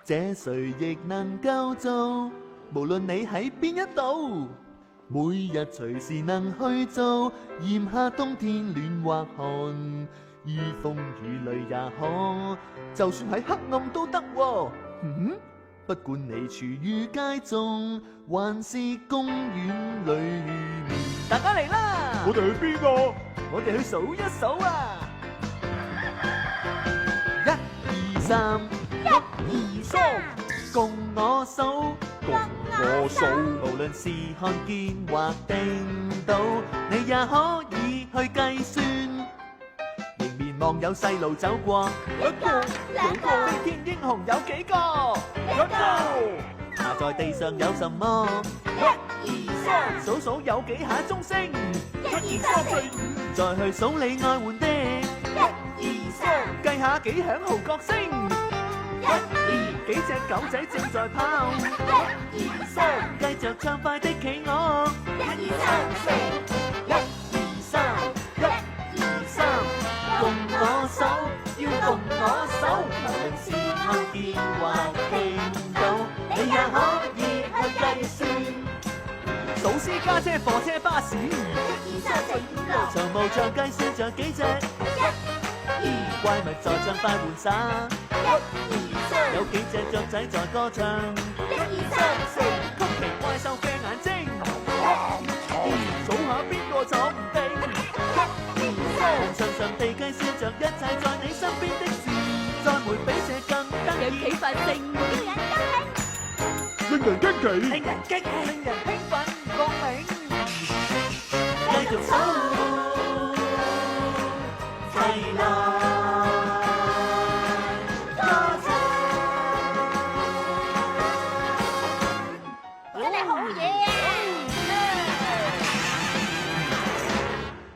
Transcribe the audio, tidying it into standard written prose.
這誰亦能夠做，無論你喺邊一度，每日隨時能去做，炎夏冬天暖或寒，依風雨裏也可，就算喺黑暗都得喎。不管你處於街中，還是公園裏面，大家嚟啦！我哋去邊啊？我哋去數一數啊！1、2、3，1、2、3，共我數，共我數。無論是看見或聽到，你也可以去計算。迎面望有細路走過，一個兩個，飛天英雄有幾個？一個。爬在地上有什麼1、2、3，數數有幾下鐘聲。 1、2、3、4、5，再去數你愛換的。1、2、3，計下幾響號角聲。1、2，幾隻狗仔正在跑。 1、2、3，繼續暢快的企鵝。 1、2、3、4。1、2、3，1、2、3，共我數，要共我數。無論是看見或聽到，你也可以去計算。數私家車、貨車、巴士， 1、2、3、4、5、6，無長無長計算着幾隻1、2、怪物在盡快玩耍。 1、2、3，有幾隻雀仔在歌唱。 1、2、3、4。曲奇怪獸嘅眼睛，數下邊個坐唔定。夢想上地計算着一切在你身邊的事，再沒比這更得意。幾份勝，令人驚奇，令人激氣，令人興奮，光明。繼續數，齊來歌唱。真係好嘢啊！